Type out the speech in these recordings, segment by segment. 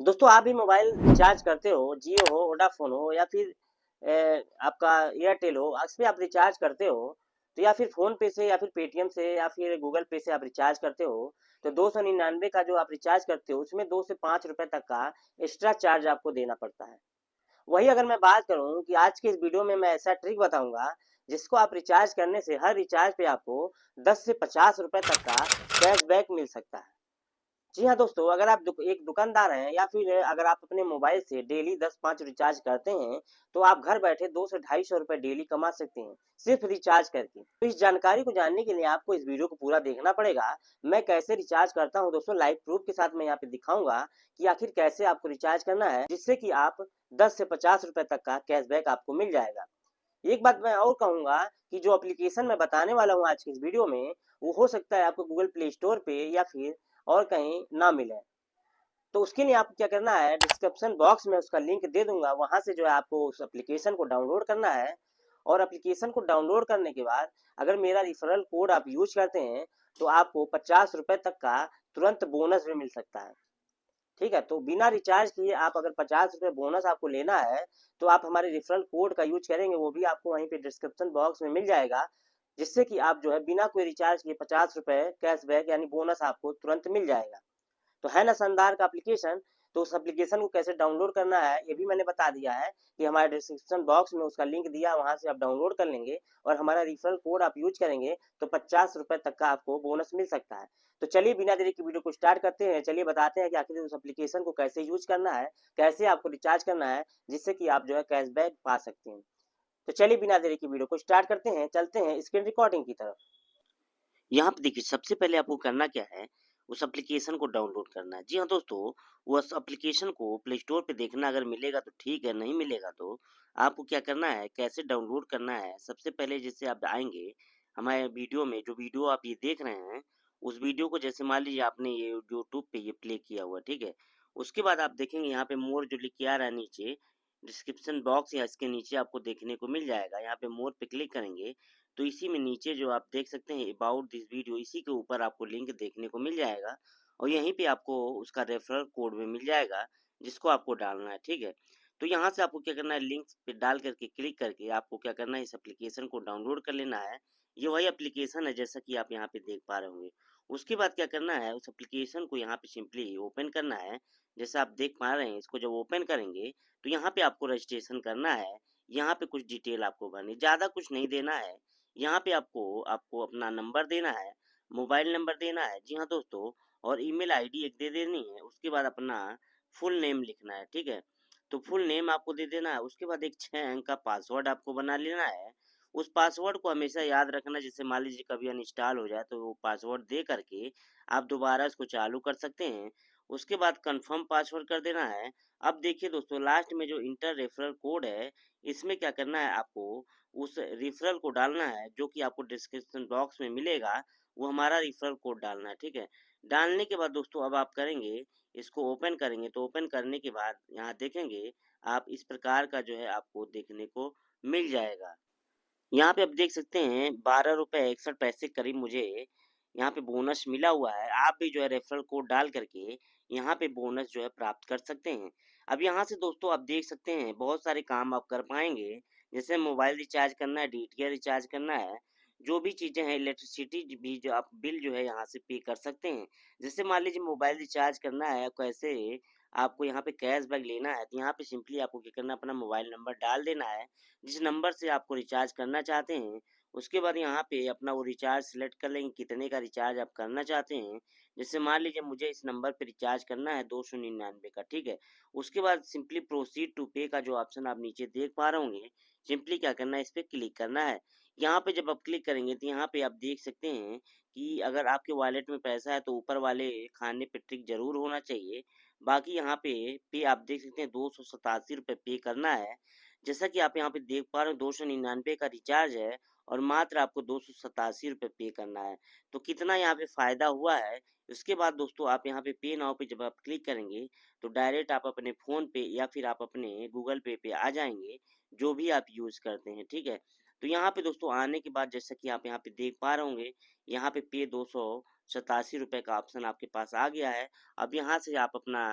दोस्तों आप भी मोबाइल रिचार्ज करते हो, जियो हो, वोडाफ़ोन हो या फिर आपका एयरटेल हो, इसमें आप रिचार्ज करते हो, तो या फिर फ़ोन पे से या फिर पेटीएम से या फिर गूगल पे से आप रिचार्ज करते हो, तो 299 का जो आप रिचार्ज करते हो, उसमें 2 से 5 रुपए तक का एक्स्ट्रा चार्ज आपको देना पड़ता है। वही अगर मैं बात करूँ कि आज के इस वीडियो में मैं ऐसा ट्रिक बताऊँगा, जिसको आप रिचार्ज करने से हर रिचार्ज पे आपको 10 से 50 रुपए तक का कैशबैक मिल सकता है। जी हाँ दोस्तों, अगर आप एक दुकानदार हैं या फिर अगर आप अपने मोबाइल से डेली 10-5 रिचार्ज करते हैं, तो आप घर बैठे 2 से ₹250 डेली कमा सकते हैं, सिर्फ रिचार्ज करके। तो इस जानकारी को जानने के लिए आपको इस वीडियो को पूरा देखना पड़ेगा। मैं कैसे रिचार्ज करता हूँ दोस्तों, लाइव प्रूफ के साथ मैं यहाँ पे दिखाऊँगा कि आखिर कैसे आपको रिचार्ज करना है, जिससे कि आप 10 से 50 रुपए तक का कैशबैक आपको मिल जाएगा। एक बात मैं और कहूँगा कि जो एप्लीकेशन मैं बताने वाला हूँ आज की इस वीडियो में, वो हो सकता है आपको गूगल प्ले स्टोर पे या फिर और कहीं ना मिले। तो उसके लिए आपको क्या करना है, डिस्क्रिप्शन बॉक्स में उसका लिंक दे दूँगा, वहाँ से जो है आपको उस एप्लीकेशन को डाउनलोड करना है और एप्लीकेशन को डाउनलोड करने के बाद अगर मेरा रेफरल कोड आप यूज़ करते हैं, तो आपको ₹50 तक का तुरंत बोनस भी मिल सकता है। ठीक है, तो बिना रिचार्ज किए आप अगर ₹50 बोनस आपको लेना है, तो आप हमारे रेफरल कोड का यूज़ करेंगे, वो भी आपको वहीं पे डिस्क्रिप्शन बॉक्स में मिल जाएगा, जिससे कि आप जो है बिना कोई रिचार्ज किए ₹50 कैशबैक यानी बोनस आपको तुरंत मिल जाएगा। तो है ना शानदार का एप्लीकेशन। तो उस एप्लीकेशन को कैसे डाउनलोड करना है ये भी मैंने बता दिया है कि हमारे डिस्क्रिप्शन बॉक्स में उसका लिंक दिया, वहां से आप डाउनलोड कर लेंगे और हमारा रिफरल कोड आप यूज करेंगे तो ₹50 तक का आपको बोनस मिल सकता है। तो चलिए बिना देरी की वीडियो को स्टार्ट करते हैं। चलिए बताते हैं कि आखिर उस एप्लीकेशन को कैसे यूज करना है, कैसे आपको रिचार्ज करना है, जिससे कि आप जो है कैशबैक पा सकते हैं। तो चलिए बिना देरी की वीडियो को स्टार्ट करते हैं, चलते हैं स्क्रीन रिकॉर्डिंग की तरफ। यहाँ पे देखिए सबसे पहले आपको करना क्या है, उस एप्लीकेशन को डाउनलोड करना है। जी हाँ दोस्तों, उस एप्लीकेशन को प्ले स्टोर पे देखना, अगर मिलेगा तो ठीक है, नहीं मिलेगा तो आपको क्या करना है, कैसे डाउनलोड करना है। सबसे पहले जैसे आप आएँगे हमारे वीडियो में, जो वीडियो आप ये देख रहे हैं, उस वीडियो को जैसे मान लीजिए आपने ये यूट्यूब पे ये प्ले किया हुआ है, ठीक है? उसके बाद आप देखेंगे यहाँ पे मोर जो लिख के आ रहा है नीचे, डिस्क्रिप्शन बॉक्स या इसके नीचे आपको देखने को मिल जाएगा। यहाँ पे मोर पे क्लिक करेंगे तो इसी में नीचे जो आप देख सकते हैं अबाउट दिस वीडियो, इसी के ऊपर आपको लिंक देखने को मिल जाएगा और यहीं पे आपको उसका रेफरल कोड भी मिल जाएगा, जिसको आपको डालना है, ठीक है? तो यहाँ से आपको क्या करना है, लिंक पे डाल करके क्लिक करके आपको क्या करना है, इस एप्लीकेशन को डाउनलोड कर लेना है। ये वही एप्लीकेशन है जैसा कि आप यहाँ पे देख पा रहे होंगे। उसके बाद क्या करना है, उस एप्लीकेशन को यहाँ पे सिंपली ओपन करना है। जैसा आप देख पा रहे हैं, इसको जब ओपन करेंगे तो यहाँ पे आपको रजिस्ट्रेशन करना है। यहाँ पे कुछ डिटेल आपको भरनी, ज़्यादा कुछ नहीं देना है। यहाँ पे आपको आपको अपना नंबर देना है, मोबाइल नंबर देना है, जी हाँ दोस्तों, और ईमेल आईडी एक दे देनी है। उसके बाद अपना फुल नेम लिखना है, ठीक है? तो फुल नेम आपको दे देना है, उसके बाद एक 6 अंक का पासवर्ड आपको बना लेना है। उस पासवर्ड को हमेशा याद रखना, जैसे मान लीजिए कभी अनइंस्टॉल हो जाए, तो वो पासवर्ड दे करके आप दोबारा इसको चालू कर सकते हैं। उसके बाद कन्फर्म पासवर्ड कर देना है। अब देखिए दोस्तों, लास्ट में जो इंटर रेफरल कोड है, इसमें क्या करना है आपको, उस रेफरल को डालना है जो कि आपको डिस्क्रिप्शन बॉक्स में मिलेगा, वो हमारा रेफरल कोड डालना है, ठीक है? डालने के बाद दोस्तों अब आप करेंगे, इसको ओपन करेंगे, तो ओपन करने के बाद यहाँ देखेंगे आप इस प्रकार का जो है आपको देखने को मिल जाएगा। यहाँ पे आप देख सकते हैं ₹12.61 करीब मुझे यहाँ पे बोनस मिला हुआ है। आप भी जो है रेफरल कोड डाल करके यहाँ पे बोनस जो है प्राप्त कर सकते हैं। अब यहाँ से दोस्तों आप देख सकते हैं बहुत सारे काम आप कर पाएँगे। जैसे मोबाइल रिचार्ज करना है, डीटीएच रिचार्ज करना है, जो भी चीज़ें हैं, इलेक्ट्रिसिटी भी जो आप बिल जो है यहाँ से पे कर सकते हैं। जैसे मान लीजिए मोबाइल रिचार्ज करना है, कैसे आपको यहाँ पे कैशबैक लेना है, तो यहाँ पे सिंपली आपको क्या करना है, अपना मोबाइल नंबर डाल देना है। जिस नंबर से आपको रिचार्ज करना चाहते हैं, उसके बाद यहाँ पे अपना वो रिचार्ज सिलेक्ट कर लेंगे, कितने का रिचार्ज आप करना चाहते हैं। जैसे मान लीजिए मुझे इस नंबर पे रिचार्ज करना है 299 का, ठीक है? उसके बाद सिंपली प्रोसीड टू पे का जो ऑप्शन आप नीचे देख पा रहे होंगे, सिंपली क्या करना है, इस पे क्लिक करना है। यहाँ पे जब आप क्लिक करेंगे तो यहाँ पे आप देख सकते हैं कि अगर आपके वॉलेट में पैसा है तो ऊपर वाले खाने पे टिक ज़रूर होना चाहिए। बाकी यहाँ पे आप देख सकते हैं ₹287 पे करना है। जैसा कि आप यहाँ पे देख पा रहे हो 299 का रिचार्ज है और मात्र आपको ₹287 पे करना है। तो कितना यहाँ पे फ़ायदा हुआ है, उसके बाद दोस्तों आप यहाँ पे पे नाउ पे जब आप क्लिक करेंगे, तो डायरेक्ट आप अपने फ़ोन पे या फिर आप अपने गूगल पे आ जाएँगे, जो भी आप यूज़ करते हैं, ठीक है? तो यहाँ पे दोस्तों आने के बाद जैसा कि आप यहाँ पे देख पा रहे होंगे, यहाँ पे ₹287 का ऑप्शन आपके पास आ गया है। अब यहाँ से आप अपना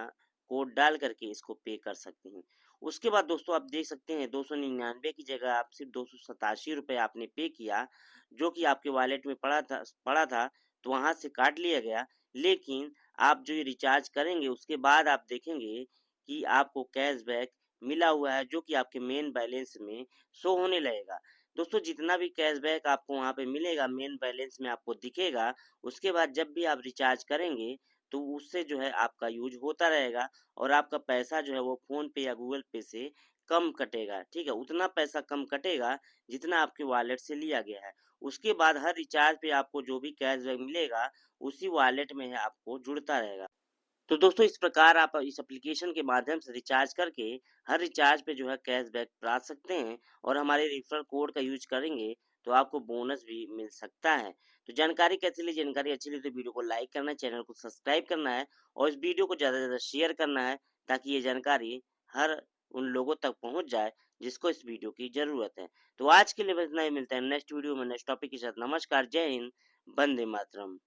कोड डाल करके इसको पे कर सकते हैं। उसके बाद दोस्तों आप देख सकते हैं 299 की जगह आप सिर्फ 287 रुपए आपने पे किया, जो कि आपके वॉलेट में पड़ा था, तो वहाँ से काट लिया गया। लेकिन आप जो ये रिचार्ज करेंगे उसके बाद आप देखेंगे कि आपको कैशबैक मिला हुआ है, जो कि आपके मेन बैलेंस में शो होने लगेगा। दोस्तों जितना भी कैशबैक आपको वहाँ पे मिलेगा मेन बैलेंस में आपको दिखेगा, उसके बाद जब भी आप रिचार्ज करेंगे तो उससे जो है आपका यूज़ होता रहेगा और आपका पैसा जो है वो फ़ोन पे या गूगल पे से कम कटेगा, ठीक है? उतना पैसा कम कटेगा जितना आपके वॉलेट से लिया गया है। उसके बाद हर रिचार्ज पे आपको जो भी कैशबैक मिलेगा, उसी वॉलेट में है आपको जुड़ता रहेगा। तो दोस्तों इस प्रकार आप इस एप्लीकेशन के माध्यम से रिचार्ज करके हर रिचार्ज पे जो है कैशबैक पा सकते हैं और हमारे रेफरल कोड का यूज करेंगे तो आपको बोनस भी मिल सकता है। तो जानकारी कैसी लगी? जानकारी अच्छी लगी तो वीडियो को लाइक करना है, चैनल को सब्सक्राइब करना है और इस वीडियो को ज़्यादा से ज़्यादा शेयर करना है ताकि ये जानकारी हर उन लोगों तक पहुंच जाए जिसको इस वीडियो की ज़रूरत है। तो आज के लिए बस इतना ही, मिलता है नेक्स्ट वीडियो में नेक्स्ट टॉपिक के साथ। नमस्कार, जय हिंद, वंदे मातरम।